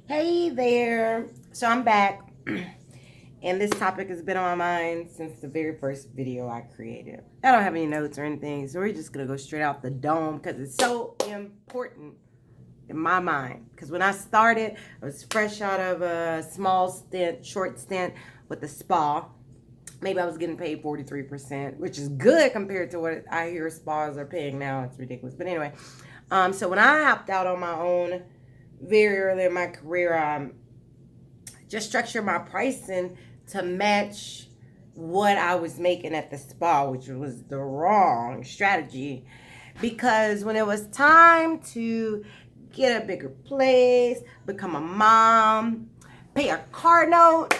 Hey there. So I'm back, and this topic has been on my mind since the very first video I created. I don't have any notes or anything, so we're just gonna go straight out the dome because it's so important in my mind. Because when I started, I was fresh out of a short stint with the spa. Maybe I was getting paid 43%, which is good compared to what I hear spas are paying now. It's ridiculous. But anyway, so when I hopped out on my own very early in my career, I just structured my pricing to match what I was making at the spa, which was the wrong strategy. Because when it was time to get a bigger place, become a mom, pay a car note,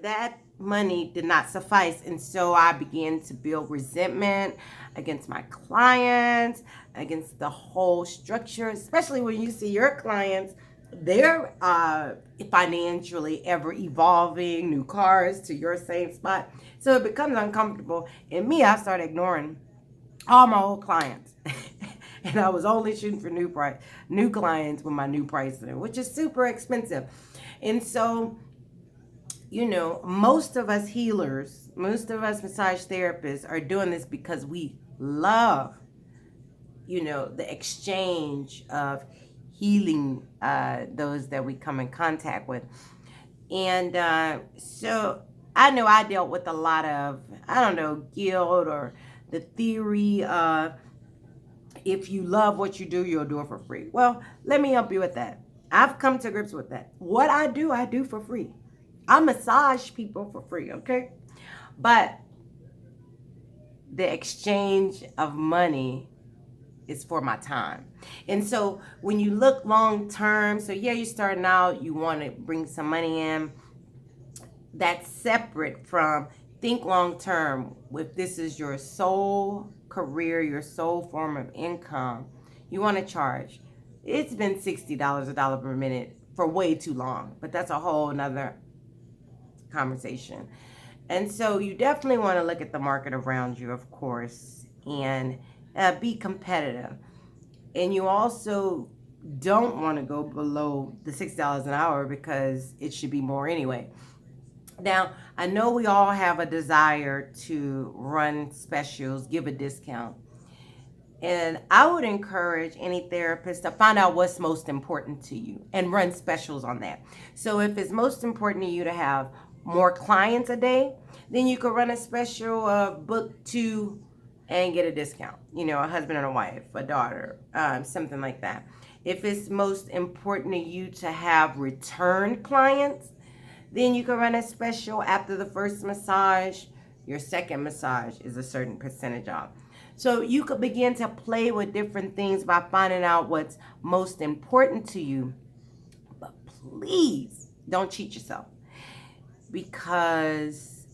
that money did not suffice. And so I began to build resentment against my clients, against the whole structure, especially when you see your clients, they're financially ever evolving, new cars to your same spot. So it becomes uncomfortable. And me, I started ignoring all my old clients. And I was only shooting for new clients with my new pricing, which is super expensive. And so most of us healers, most of us massage therapists are doing this because we love, the exchange of healing those that we come in contact with. And so I know I dealt with a lot of, I don't know, guilt or the theory of if you love what you do, you'll do it for free. Well, let me help you with that. I've come to grips with that. What I do for free. I massage people for free, okay? But the exchange of money is for my time. And so when you look long term, so yeah, you're starting out, you want to bring some money in. That's separate from think long term. If this is your sole career, your sole form of income, you want to charge. It's been $60 a dollar per minute for way too long, but that's a whole nother conversation. And so you definitely want to look at the market around you, of course, and be competitive. And you also don't want to go below the $6 an hour because it should be more anyway. Now, I know we all have a desire to run specials, give a discount. And I would encourage any therapist to find out what's most important to you and run specials on that. So if it's most important to you to have more clients a day, then you could run a special of book 2 and get a discount. A husband and a wife, a daughter, something like that. If it's most important to you to have return clients, then you can run a special after the first massage. Your second massage is a certain percentage off. So you could begin to play with different things by finding out what's most important to you. But please don't cheat yourself, because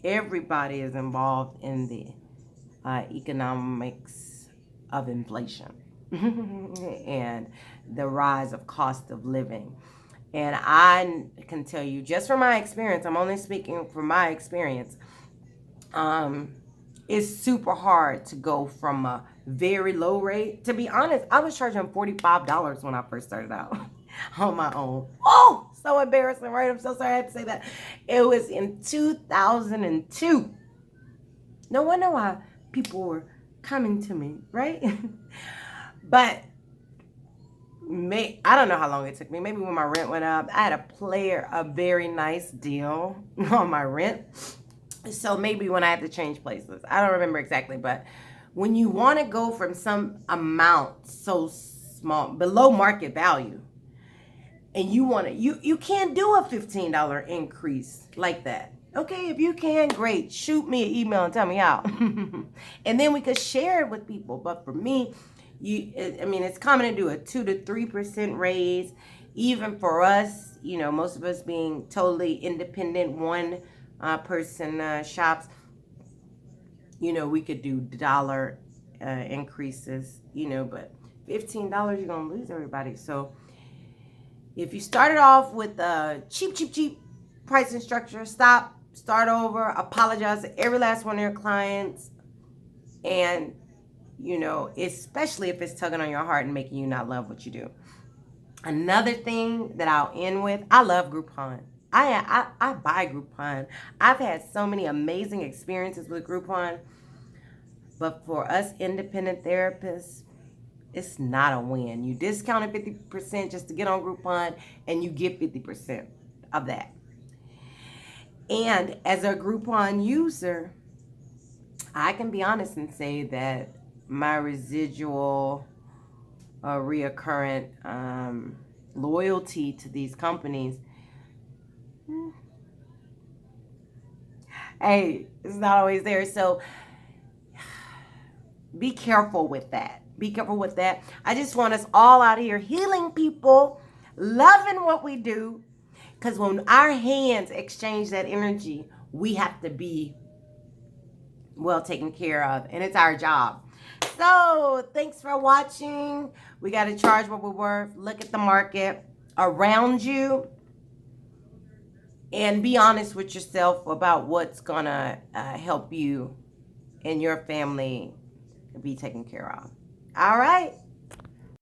everybody is involved in the economics of inflation and the rise of cost of living. And I can tell you, just from my experience, I'm only speaking from my experience, it's super hard to go from a very low rate. To be honest, I was charging $45 when I first started out on my own. Oh, so embarrassing, right? I'm so sorry I had to say that. It was in 2002. No wonder why people were coming to me, right? But I don't know how long it took me. Maybe when my rent went up, I had a very nice deal on my rent. So maybe when I had to change places, I don't remember exactly, but when you want to go from some amount so small, below market value, and you can't do a $15 increase like that. Okay, if you can, great. Shoot me an email and tell me how. And then we could share it with people. But for me, it's common to do a 2 to 3% raise. Even for us, most of us being totally independent, one person shops, we could do dollar increases, but $15, you're going to lose everybody. So if you started off with a cheap pricing structure, start over, apologize to every last one of your clients, and especially if it's tugging on your heart and making you not love what you do. Another thing that I'll end with, I love Groupon. I buy Groupon. I've had so many amazing experiences with Groupon, but for us independent therapists, it's not a win. You discounted 50% just to get on Groupon, and you get 50% of that. And as a Groupon user, I can be honest and say that my residual reoccurrent loyalty to these companies, hey, it's not always there. So be careful with that. Be careful with that. I just want us all out here healing people, loving what we do. Because when our hands exchange that energy, we have to be well taken care of. And it's our job. So thanks for watching. We got to charge what we're worth. Look at the market around you. And be honest with yourself about what's going to help you and your family be taken care of. All right.